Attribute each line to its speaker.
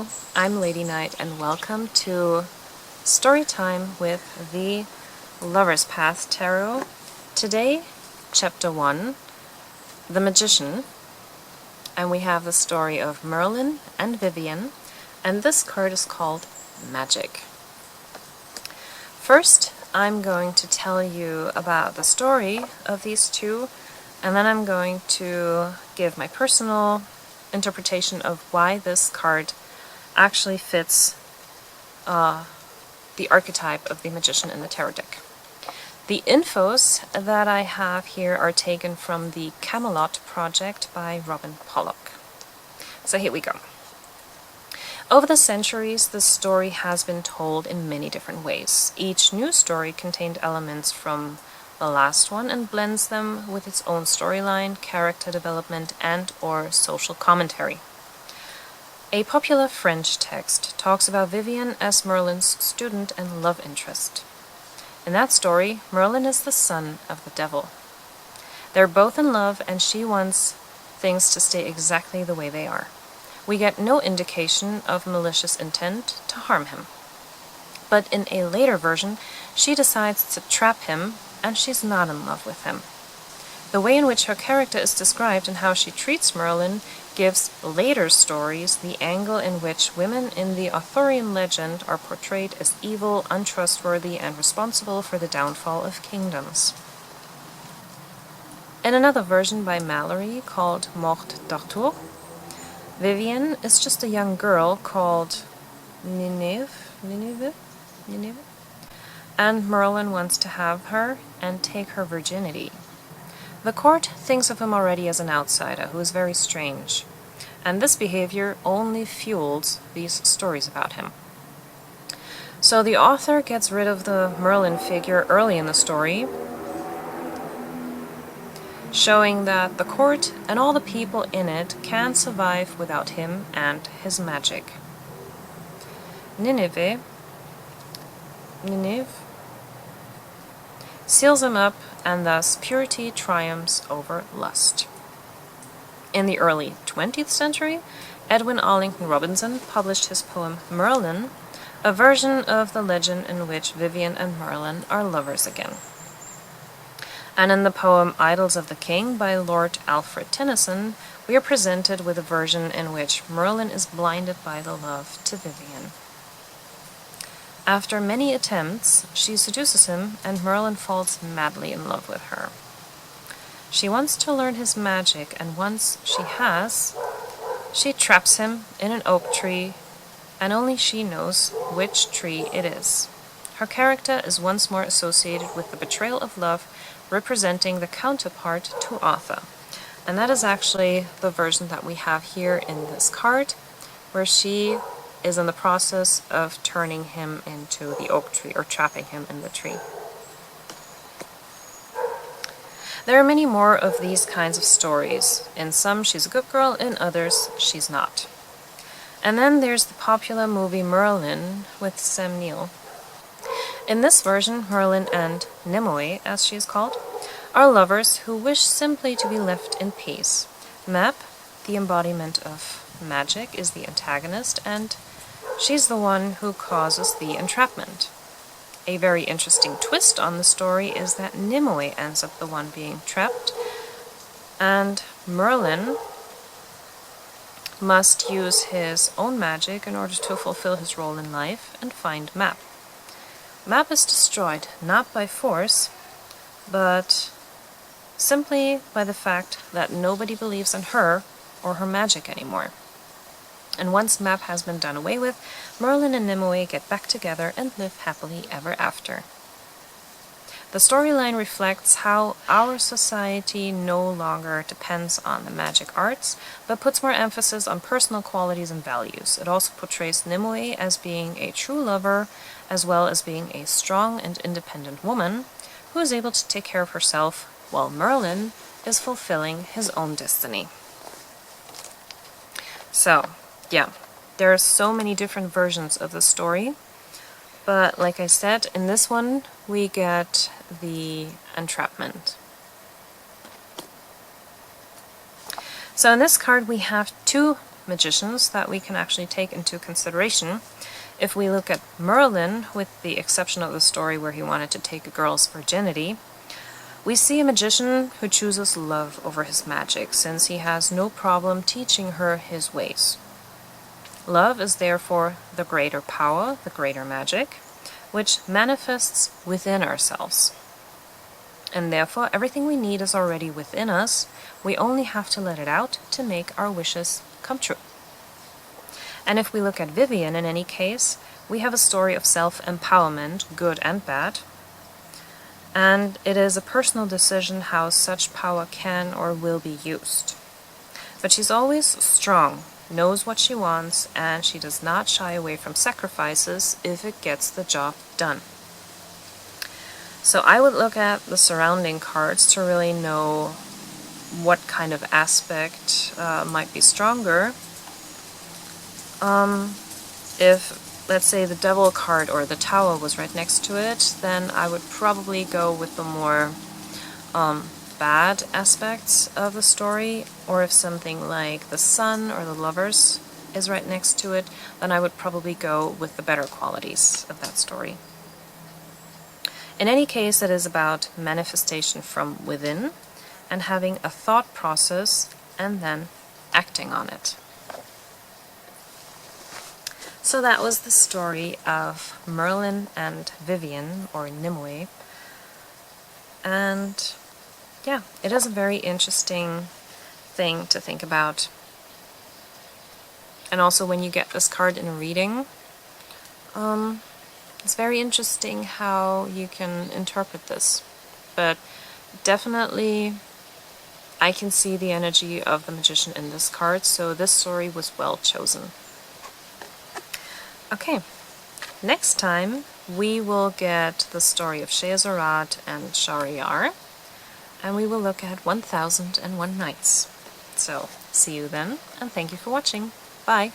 Speaker 1: Hello, I'm Lady Knight and welcome to Storytime with the Lover's Path Tarot. Today, Chapter 1, The Magician, and we have the story of Merlin and Vivian, and this card is called Magic. First, I'm going to tell you about the story of these two, and then I'm going to give my personal interpretation of why this card actually fits the archetype of the magician in the tarot deck. The infos that I have here are taken from the Camelot project by Robin Pollock. So here we go. Over the centuries, this story has been told in many different ways. Each new story contained elements from the last one and blends them with its own storyline, character development, and/or social commentary. A popular French text talks about Vivian as Merlin's student and love interest. In that story, Merlin is the son of the devil. They're both in love, and she wants things to stay exactly the way they are. We get no indication of malicious intent to harm him. But in a later version, she decides to trap him, and she's not in love with him. The way in which her character is described and how she treats Merlin gives later stories the angle in which women in the Arthurian legend are portrayed as evil, untrustworthy, and responsible for the downfall of kingdoms. In another version by Mallory called Morte d'Arthur, Vivian is just a young girl called Nineveh, and Merlin wants to have her and take her virginity. The court thinks of him already as an outsider who is very strange, and this behavior only fuels these stories about him. So the author gets rid of the Merlin figure early in the story, showing that the court and all the people in it can survive without him and his magic. Nineveh seals him up, and thus purity triumphs over lust. In the early 20th century, Edwin Arlington Robinson published his poem Merlin, a version of the legend in which Vivian and Merlin are lovers again. And in the poem Idylls of the King by Lord Alfred Tennyson, we are presented with a version in which Merlin is blinded by the love to Vivian. After many attempts, she seduces him, and Merlin falls madly in love with her. She wants to learn his magic, and once she has, she traps him in an oak tree, and only she knows which tree it is. Her character is once more associated with the betrayal of love, representing the counterpart to Arthur. And that is actually the version that we have here in this card, where she is in the process of turning him into the oak tree, or trapping him in the tree. There are many more of these kinds of stories. In some, she's a good girl, in others, she's not. And then there's the popular movie Merlin with Sam Neill. In this version, Merlin and Nimue, as she is called, are lovers who wish simply to be left in peace. Map, the embodiment of magic, is the antagonist, and she's the one who causes the entrapment. A very interesting twist on the story is that Nimue ends up the one being trapped, and Merlin must use his own magic in order to fulfill his role in life and find Map. Map is destroyed not by force, but simply by the fact that nobody believes in her or her magic anymore. And once Map has been done away with, Merlin and Nimue get back together and live happily ever after. The storyline reflects how our society no longer depends on the magic arts, but puts more emphasis on personal qualities and values. It also portrays Nimue as being a true lover, as well as being a strong and independent woman who is able to take care of herself, while Merlin is fulfilling his own destiny. So, yeah, there are so many different versions of the story, but like I said, in this one we get the entrapment. So in this card we have two magicians that we can actually take into consideration. If we look at Merlin, with the exception of the story where he wanted to take a girl's virginity, we see a magician who chooses love over his magic, since he has no problem teaching her his ways. Love is therefore the greater power, the greater magic, which manifests within ourselves. And therefore everything we need is already within us. We only have to let it out to make our wishes come true. And if we look at Vivian, in any case, we have a story of self-empowerment, good and bad. And it is a personal decision how such power can or will be used. But she's always strong, knows what she wants, and she does not shy away from sacrifices if it gets the job done. So I would look at the surrounding cards to really know what kind of aspect might be stronger. If, let's say, the Devil card or the Tower was right next to it, then I would probably go with the more bad aspects of the story. Or if something like the Sun or the Lovers is right next to it, then I would probably go with the better qualities of that story. In any case, it is about manifestation from within and having a thought process and then acting on it. So that was the story of Merlin and Vivian, or Nimue. And yeah, it is a very interesting thing to think about. And also when you get this card in a reading, it's very interesting how you can interpret this. But definitely I can see the energy of the magician in this card, so this story was well chosen. Okay, next time we will get the story of Scheherazade and Shahryar, and we will look at 1001 Nights. So, see you then, and thank you for watching. Bye!